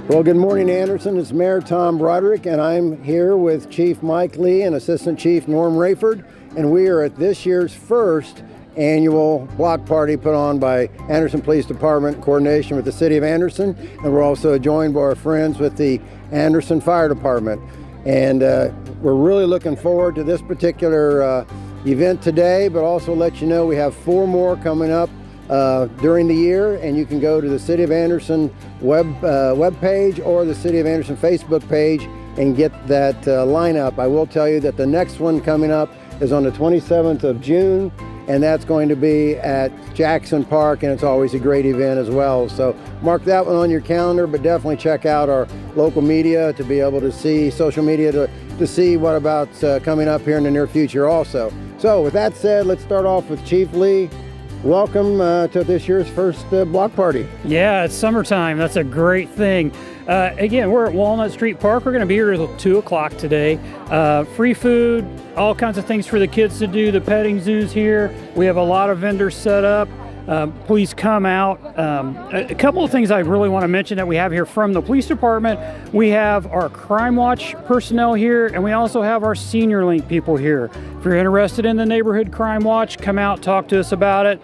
Well, good morning, Anderson. It's Mayor Tom Broderick, and I'm here with Chief Mike Lee and Assistant Chief Norm Rayford, and we are at this year's first annual block party put on by Anderson Police Department in coordination with the City of Anderson, and we're also joined by our friends with the Anderson Fire Department. And we're really looking forward to this particular event today, but also let you know we have 4 more coming up during the year, and you can go to the City of Anderson web page or the City of Anderson Facebook page and get that lineup. I will tell you that the next one coming up is on the 27th of June, and that's going to be at Jackson Park, and it's always a great event as well. So mark that one on your calendar, but definitely check out our local media to be able to see, social media to see what about coming up here in the near future also. So with that said, let's start off with Chief Lee. Welcome to this year's first block party. Yeah, it's summertime. That's a great thing. Again, we're at Walnut Street Park. We're going to be here until 2 o'clock today. Free food, all kinds of things for the kids to do. The petting zoo's here. We have a lot of vendors set up. Please come out. A couple of things I really want to mention that we have here from the police department. We have our Crime Watch personnel here, and we also have our Senior Link people here. If you're interested in the Neighborhood Crime Watch, come out, talk to us about it.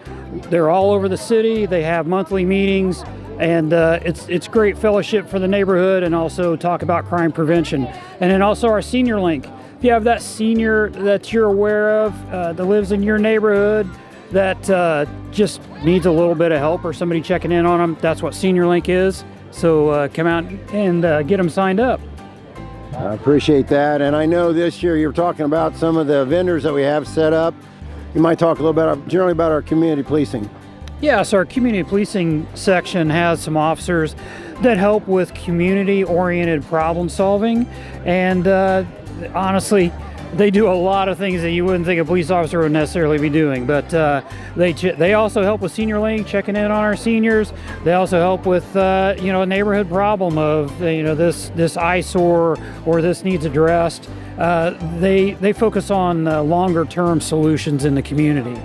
They're all over the city. They have monthly meetings, and it's great fellowship for the neighborhood, and also talk about crime prevention. And then also our Senior Link. If you have that senior that you're aware of that lives in your neighborhood, that just needs a little bit of help or somebody checking in on them, that's what Senior Link is. So come out and get them signed up. I appreciate that. And I know this year you're talking about some of the vendors that we have set up. You might talk a little bit generally about our community policing. Yeah, so our community policing section has some officers that help with community-oriented problem solving. And honestly, they do a lot of things that you wouldn't think a police officer would necessarily be doing, but they also help with Senior Link, checking in on our seniors. They also help with a neighborhood problem of this eyesore or this needs addressed. They focus on longer term solutions in the community.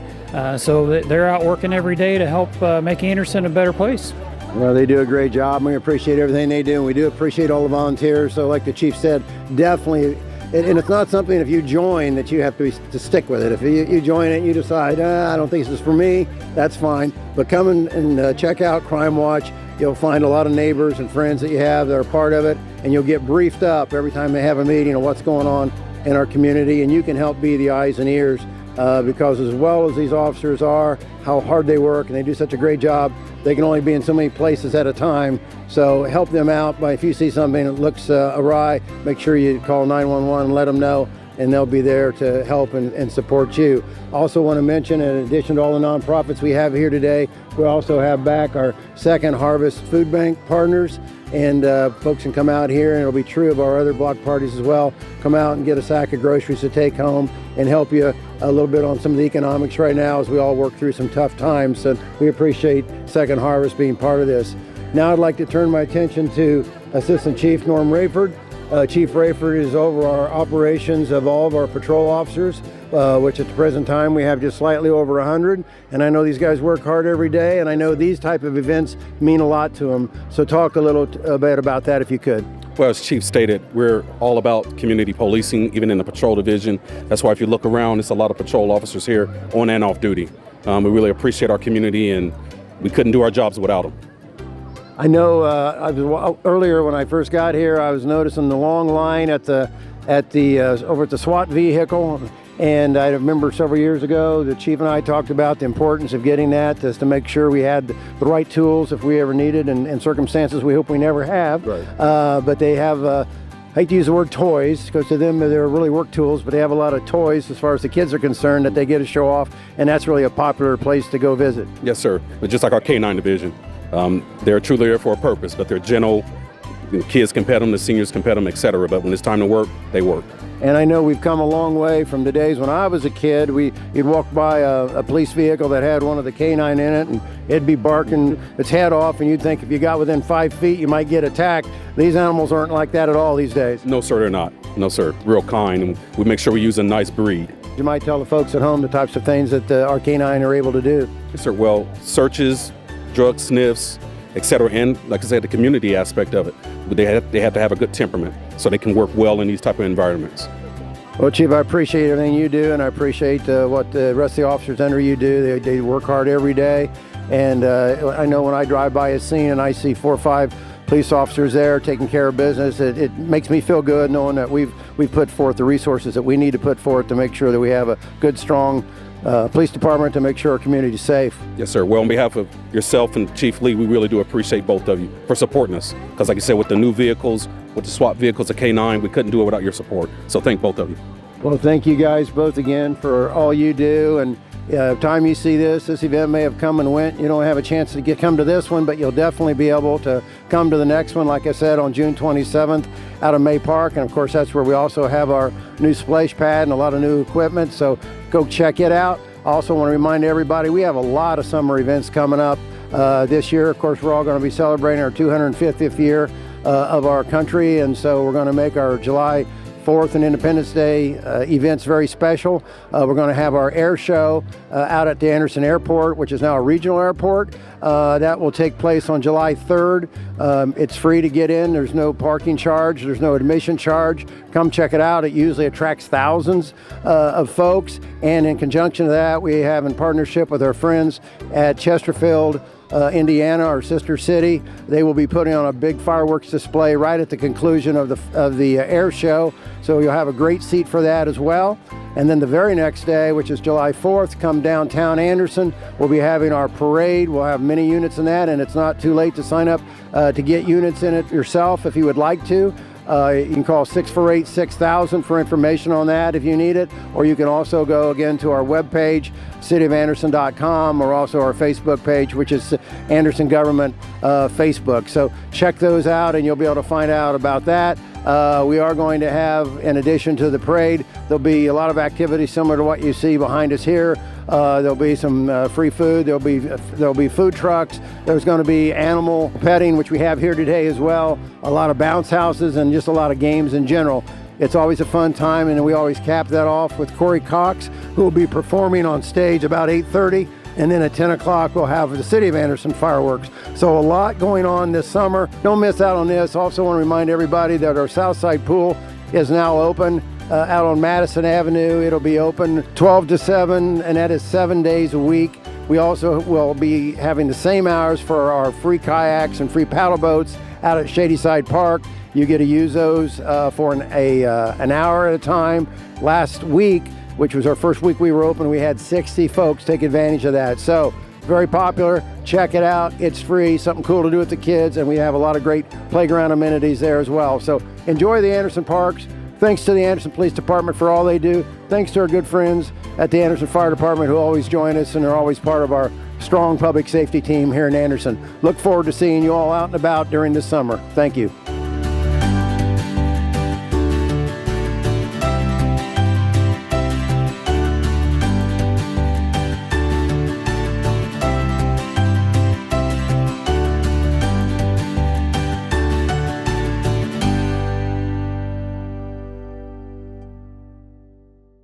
So they're out working every day to help make Anderson a better place. Well, they do a great job. We appreciate everything they do, and we do appreciate all the volunteers. So like the chief said, definitely. And it's not something, if you join, that you have to stick with it. If you join it and you decide, I don't think this is for me, that's fine. But come and check out Crime Watch. You'll find a lot of neighbors and friends that you have that are part of it, and you'll get briefed up every time they have a meeting of what's going on in our community, and you can help be the eyes and ears because as well as these officers are, how hard they work, and they do such a great job, they can only be in so many places at a time. So help them out by, if you see something that looks awry, make sure you call 911 and let them know, and they'll be there to help and support you. Also want to mention, in addition to all the nonprofits we have here today, we also have back our Second Harvest Food Bank partners, and folks can come out here, and it'll be true of our other block parties as well. Come out and get a sack of groceries to take home and help you a little bit on some of the economics right now as we all work through some tough times. So we appreciate Second Harvest being part of this. Now I'd like to turn my attention to Assistant Chief Norm Rayford. Chief Rayford is over our operations of all of our patrol officers, which at the present time we have just slightly over 100. And I know these guys work hard every day, and I know these type of events mean a lot to them. So talk a little bit about that if you could. Well, as Chief stated, we're all about community policing, even in the patrol division. That's why if you look around, it's a lot of patrol officers here on and off duty. We really appreciate our community, and we couldn't do our jobs without them. I know earlier when I first got here, I was noticing the long line over at the SWAT vehicle, and I remember several years ago the chief and I talked about the importance of getting that just to make sure we had the right tools if we ever needed, and circumstances we hope we never have. Right. But they have, I hate to use the word toys because to them they're really work tools, but they have a lot of toys as far as the kids are concerned that they get to show off, and that's really a popular place to go visit. Yes, sir. But just like our K-9 division. They're truly there for a purpose, but they're gentle. Kids can pet them, the seniors can pet them, etc. But when it's time to work, they work. And I know we've come a long way from the days when I was a kid. You'd walk by a police vehicle that had one of the K-9 in it, and it'd be barking its head off, and you'd think if you got within 5 feet, you might get attacked. These animals aren't like that at all these days. No, sir, they're not. No, sir. Real kind, and we make sure we use a nice breed. You might tell the folks at home the types of things that our K-9 are able to do. Yes, sir. Well, searches, drug sniffs, et cetera. And like I said, the community aspect of it. But they have to have a good temperament so they can work well in these type of environments. Well, Chief, I appreciate everything you do, and I appreciate what the rest of the officers under you do. They work hard every day, and I know when I drive by a scene and I see 4 or 5 police officers there taking care of business, it makes me feel good knowing that we've put forth the resources that we need to put forth to make sure that we have a good, strong police department to make sure our community is safe. Yes, sir. Well, on behalf of yourself and Chief Lee, we really do appreciate both of you for supporting us. Because like I said, with the new vehicles, with the SWAT vehicles, the K9, we couldn't do it without your support. So thank both of you. Well, thank you guys both again for all you do. And time you see this event may have come and went. You don't have a chance to come to this one, but you'll definitely be able to come to the next one, like I said, on June 27th out of May Park. And of course, that's where we also have our new splash pad and a lot of new equipment. So go check it out. I also want to remind everybody, we have a lot of summer events coming up this year. Of course, we're all going to be celebrating our 250th year of our country. And so we're going to make our July 4th and Independence Day events very special. We're going to have our air show out at the Anderson Airport, which is now a regional airport. That will take place on July 3rd. It's free to get in. There's no parking charge. There's no admission charge. Come check it out. It usually attracts thousands of folks. And in conjunction to that, we have in partnership with our friends at Chesterfield, Indiana, our sister city. They will be putting on a big fireworks display right at the conclusion of the air show. So you'll have a great seat for that as well. And then the very next day, which is July 4th, come downtown Anderson. We'll be having our parade. We'll have many units in that, and it's not too late to sign up to get units in it yourself if you would like to. You can call 648-6000 for information on that if you need it, or you can also go again to our webpage, cityofanderson.com, or also our Facebook page, which is Anderson Government Facebook. So check those out and you'll be able to find out about that. We are going to have, in addition to the parade, there'll be a lot of activities similar to what you see behind us here. There'll be some free food. There'll be food trucks. There's going to be animal petting, which we have here today as well. A lot of bounce houses and just a lot of games in general. It's always a fun time, and we always cap that off with Corey Cox, who will be performing on stage about 8:30. And then at 10 o'clock, we'll have the City of Anderson fireworks. So a lot going on this summer. Don't miss out on this. Also want to remind everybody that our Southside Pool is now open out on Madison Avenue. It'll be open 12 to 7, and that is 7 days a week. We also will be having the same hours for our free kayaks and free paddle boats out at Shadyside Park. You get to use those for an hour at a time. Last week, which was our first week we were open, we had 60 folks take advantage of that. So very popular. Check it out. It's free, something cool to do with the kids, and we have a lot of great playground amenities there as well. So enjoy the Anderson Parks. Thanks to the Anderson Police Department for all they do. Thanks to our good friends at the Anderson Fire Department who always join us and are always part of our strong public safety team here in Anderson. Look forward to seeing you all out and about during this summer. Thank you.